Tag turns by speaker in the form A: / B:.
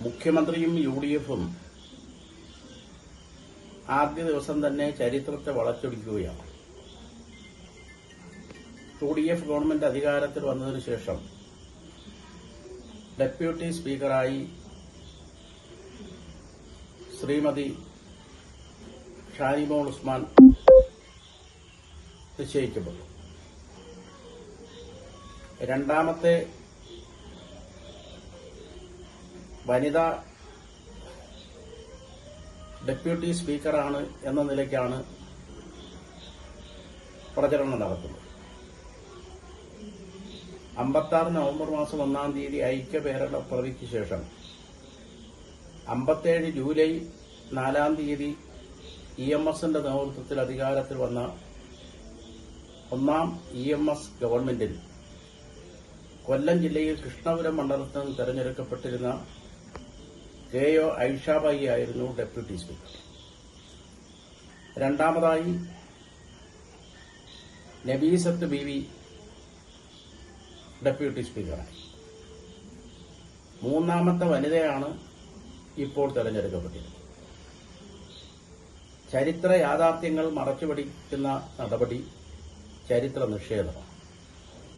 A: മുഖ്യമന്ത്രിയും യുഡിഎഫും ആദ്യ ദിവസം തന്നെ ചരിത്രത്തെ വളച്ചൊടിക്കുകയാണ്. യുഡിഎഫ് ഗവൺമെന്റ് അധികാരത്തിൽ വന്നതിനു ശേഷം ഡെപ്യൂട്ടി സ്പീക്കറായി ശ്രീമതി ഷാനിമോൾ ഉസ്മാൻ നിശ്ചയിക്കപ്പെട്ടു. രണ്ടാമത്തെ വനിതാ ഡെപ്യൂട്ടി സ്പീക്കറാണ് എന്ന നിലയ്ക്കാണ് പ്രചരണം നടത്തുന്നത്. 56 നവംബർ മാസം 1-ാം തീയതി ഐക്യഭേദപ്രതിക്ക് ശേഷം 57 ജൂലൈ 4-ാം തീയതി ഇഎംഎസിന്റെ നേതൃത്വത്തിൽ അധികാരത്തിൽ വന്ന 1-ാം ഇഎംഎസ് ഗവൺമെന്റിൽ കൊല്ലം ജില്ലയിൽ കൃഷ്ണപുരം മണ്ഡലത്തിൽ നിന്ന് തെരഞ്ഞെടുക്കപ്പെട്ടിരുന്ന കെ.ഒ. ഐഷാബായി ആയിരുന്നു ഡെപ്യൂട്ടി സ്പീക്കർ. രണ്ടാമതായി നബീസത്ത് ബീവി ഡെപ്യൂട്ടി സ്പീക്കറായി. മൂന്നാമത്തെ വനിതയാണ് ഇപ്പോൾ തെരഞ്ഞെടുക്കപ്പെട്ടിരുന്നത്. ചരിത്ര യാഥാർത്ഥ്യങ്ങൾ മറച്ചുപിടിക്കുന്ന നടപടി ചരിത്ര നിഷേധമാണ്.